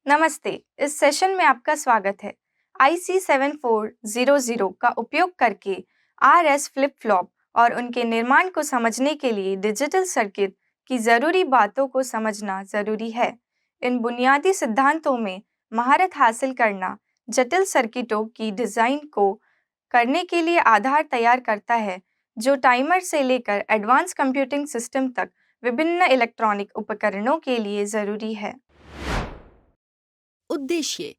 नमस्ते। इस सेशन में आपका स्वागत है। IC7400 का उपयोग करके RS फ्लिप फ्लॉप और उनके निर्माण को समझने के लिए डिजिटल सर्किट की ज़रूरी बातों को समझना ज़रूरी है। इन बुनियादी सिद्धांतों में महारत हासिल करना जटिल सर्किटों की डिज़ाइन को करने के लिए आधार तैयार करता है, जो टाइमर से लेकर एडवांस कंप्यूटिंग सिस्टम तक विभिन्न इलेक्ट्रॉनिक उपकरणों के लिए ज़रूरी है। उद्देश्य।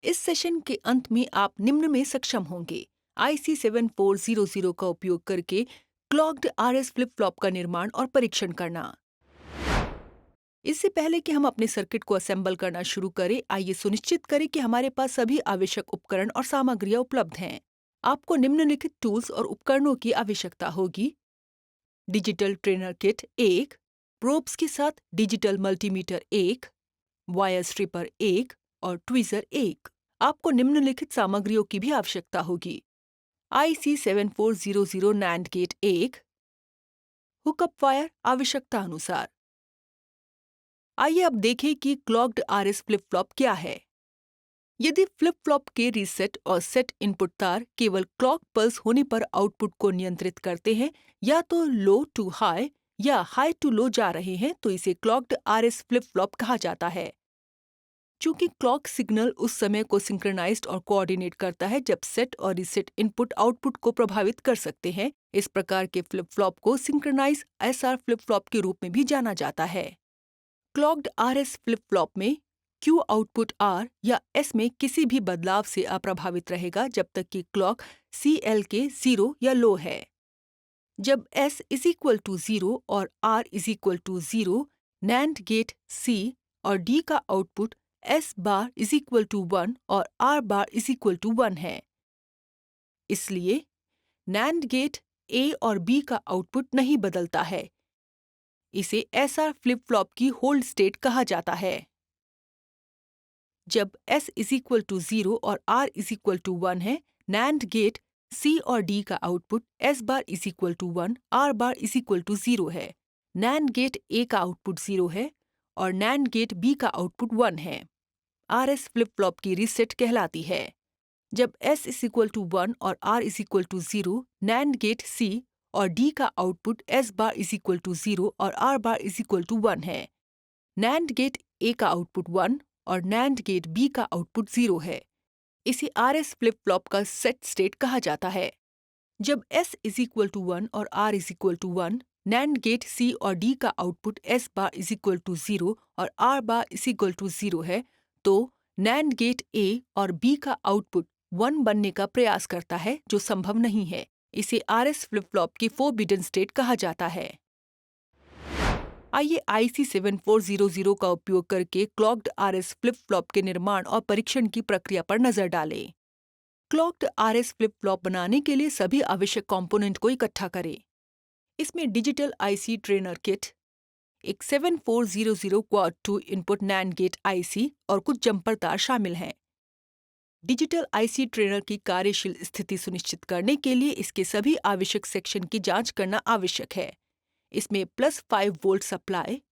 इस सेशन के अंत में आप निम्न में सक्षम होंगे: IC7400 का उपयोग करके क्लॉक्ड RS फ्लिप फ्लॉप का निर्माण और परीक्षण करना। इससे पहले कि हम अपने सर्किट को असेंबल करना शुरू करें, आइए सुनिश्चित करें कि हमारे पास सभी आवश्यक उपकरण और सामग्रियां उपलब्ध हैं। आपको निम्नलिखित टूल्स और उपकरणों की आवश्यकता होगी: डिजिटल ट्रेनर किट 1, प्रोब्स के साथ डिजिटल मल्टीमीटर 1, वायर स्ट्रिपर 1 और ट्वीजर 1। आपको निम्नलिखित सामग्रियों की भी आवश्यकता होगी: IC7400 NAND gate 1, hookup wire आवश्यकता अनुसार। आइए अब देखें कि क्लॉक्ड RS फ्लिप फ्लॉप क्या है। यदि फ्लिप फ्लॉप के रीसेट और सेट इनपुट तार केवल क्लॉक पल्स होने पर आउटपुट को नियंत्रित करते हैं, या तो लो टू हाई या हाई टू लो जा रहे हैं, तो इसे क्लॉक्ड RS फ्लिप फ्लॉप कहा जाता है। चूंकि क्लॉक सिग्नल उस समय को सिंक्रोनाइज्ड और कोऑर्डिनेट करता है जब सेट और रीसेट इनपुट आउटपुट को प्रभावित कर सकते हैं, इस प्रकार के फ्लिप फ्लॉप को सिंक्रोनाइज SR फ्लिप फ्लॉप के रूप में भी जाना जाता है। क्लॉक्ड RS फ्लिप फ्लॉप में Q आउटपुट R या S में किसी भी बदलाव से अप्रभावित रहेगा जब तक कि क्लॉक CL के 0 या लो है। जब S इज इक्वल टू 0 और R is equal to 0, NAND gate C और D का output S bar is equal to 1 और R bar is equal to 1 है। इसलिए NAND गेट A और B का आउटपुट नहीं बदलता है। इसे SR फ्लिप फ्लॉप की होल्ड स्टेट कहा जाता है। जब S इज इक्वल टू 0 और R इज इक्वल टू 1 है, NAND गेट C और D का output S bar is equal to 1, R bar is equal to 0 है। NAND गेट A का आउटपुट 0 है और NAND गेट B का आउटपुट 1 है। RS फ्लिप फ्लॉप की रीसेट कहलाती है। जब S इज इक्वल टू 1 और R is equal to 0, NAND gate C और D का output S bar is equal to 0 और R bar is equal to 1 है। NAND गेट A का आउटपुट 1 और NAND गेट B का आउटपुट 0 है। इसे RS फ्लिप फ्लॉप का सेट स्टेट कहा जाता है। जब S इज इक्वल टू 1 और R is equal to 1, NAND gate C और D का output S bar is equal to 0 और R bar is equal to 0 है, तो NAND गेट A और B का आउटपुट 1 बनने का प्रयास करता है, जो संभव नहीं है। इसे RS फ्लिप फ्लॉप की फोरबिडन स्टेट कहा जाता है। आइए IC7400 का उपयोग करके क्लॉक्ड RS फ्लिप फ्लॉप के निर्माण और परीक्षण की प्रक्रिया पर नजर डालें। क्लॉक्ड RS फ्लिप फ्लॉप बनाने के लिए सभी आवश्यक कंपोनेंट को इकट्ठा करें। इसमें डिजिटल IC ट्रेनर किट, एक 7400 quad 2 input NAND gate IC और कुछ जंपर तार शामिल हैं। डिजिटल IC ट्रेनर की कार्यशील स्थिति सुनिश्चित करने के लिए इसके सभी आवश्यक सेक्शन की जांच करना आवश्यक है। इसमें +5 volt supply,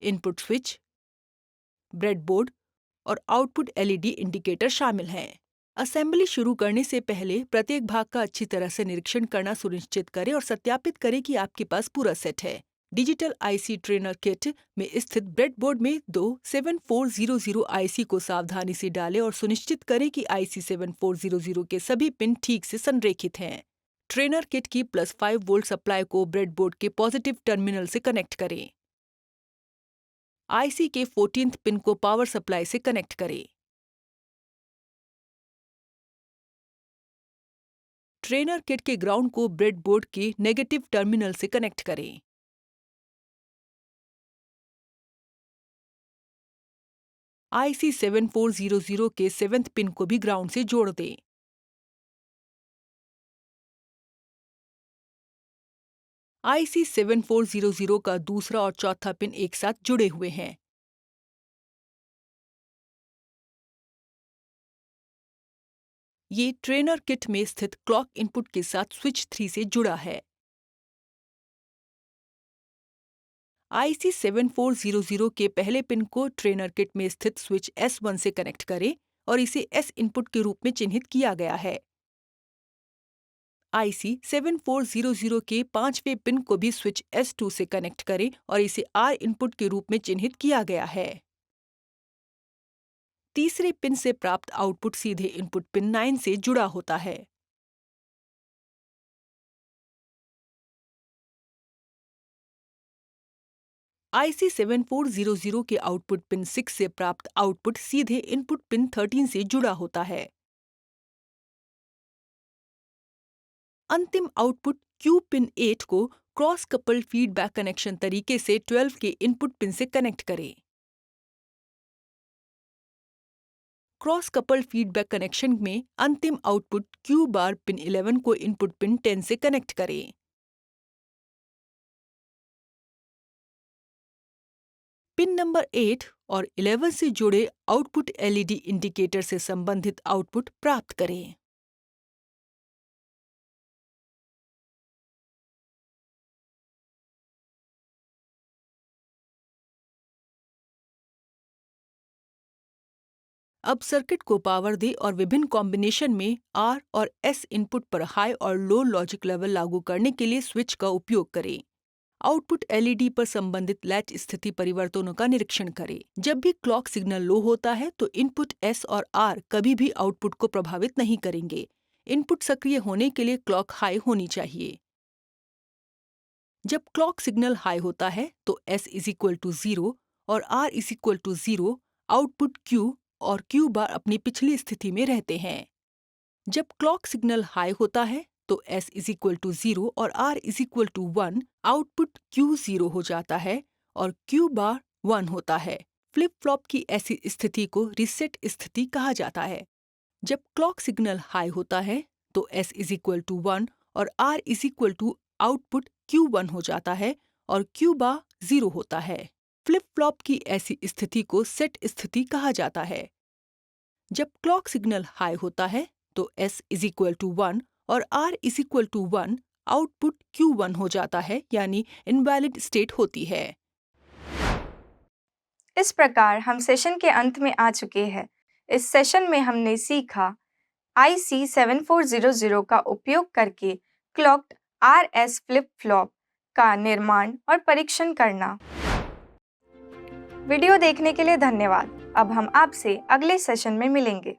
input switch, breadboard और आउटपुट LED इंडिकेटर शामिल हैं। असेंबली शुरू करने से पहले प्रत्येक भाग का अच्छी तरह से निरीक्षण करना सुनिश्चित करें और सत्यापित करें कि आपके पास पूरा सेट है। डिजिटल IC ट्रेनर किट में स्थित ब्रेडबोर्ड में दो 7400 IC को सावधानी से डालें और सुनिश्चित करें कि IC7400 के सभी पिन ठीक से संरेखित हैं। ट्रेनर किट की +5 वोल्ट सप्लाई को ब्रेडबोर्ड के पॉजिटिव टर्मिनल से कनेक्ट करें। IC के 14th पिन को पावर सप्लाई से कनेक्ट करें। ट्रेनर किट के ग्राउंड को ब्रेडबोर्ड के नेगेटिव टर्मिनल से कनेक्ट करें। IC7400 के 7th पिन को भी ग्राउंड से जोड़ दें। IC7400 का दूसरा और चौथा पिन एक साथ जुड़े हुए हैं। ये ट्रेनर किट में स्थित क्लॉक इनपुट के साथ स्विच 3 से जुड़ा है। IC 7400 के पहले पिन को ट्रेनर किट में स्थित स्विच S1 से कनेक्ट करें और इसे S इनपुट के रूप में चिन्हित किया गया है। IC 7400 के 5वें पिन को भी स्विच S2 से कनेक्ट करें और इसे R इनपुट के रूप में चिन्हित किया गया है। तीसरे पिन से प्राप्त आउटपुट सीधे इनपुट पिन 9 से जुड़ा होता है। IC 7400 के आउटपुट पिन 6 से प्राप्त आउटपुट सीधे इनपुट पिन 13 से जुड़ा होता है। अंतिम आउटपुट Q पिन 8 को क्रॉस कपल्ड फीडबैक कनेक्शन तरीके से 12 के इनपुट पिन से कनेक्ट करें। क्रॉस कपल्ड फीडबैक कनेक्शन में अंतिम आउटपुट Q बार पिन 11 को इनपुट पिन 10 से कनेक्ट करें। पिन नंबर 8 और 11 से जुड़े आउटपुट LED इंडिकेटर से संबंधित आउटपुट प्राप्त करें। अब सर्किट को पावर दें और विभिन्न कॉम्बिनेशन में R और S इनपुट पर हाई और लो लॉजिक लेवल लागू करने के लिए स्विच का उपयोग करें। आउटपुट LED पर संबंधित लैच स्थिति परिवर्तनों का निरीक्षण करें। जब भी क्लॉक सिग्नल लो होता है तो इनपुट S और R कभी भी आउटपुट को प्रभावित नहीं करेंगे। इनपुट सक्रिय होने के लिए क्लॉक हाई होनी चाहिए। जब क्लॉक सिग्नल हाई होता है तो S = 0 और R = 0, आउटपुट Q और Q बार अपनी पिछली स्थिति में रहते हैं। जब क्लॉक सिग्नल हाई होता है तो S = 0 और R = 1, आउटपुट Q 0 हो जाता है और Q बार 1 होता है। फ्लिप फ्लॉप की ऐसी स्थिति को रीसेट स्थिति कहा जाता है। जब क्लॉक सिग्नल हाई होता है तो S = 1 और R = आउटपुट Q 1 हो जाता है और Q बार 0 होता है। फ्लिप फ्लॉप की ऐसी स्थिति को सेट स्थिति कहा जाता है। जब क्लॉक सिग्नल हाई होता है तो S = 1 और R = 1, आउटपुट Q 1 हो जाता है यानी इनवैलिड स्टेट होती है। इस प्रकार हम सेशन के अंत में आ चुके हैं। इस सेशन में हमने सीखा IC 7400 का उपयोग करके क्लॉक्ड RS फ्लिप फ्लॉप का निर्माण और परीक्षण करना। वीडियो देखने के लिए धन्यवाद। अब हम आपसे अगले सेशन में मिलेंगे।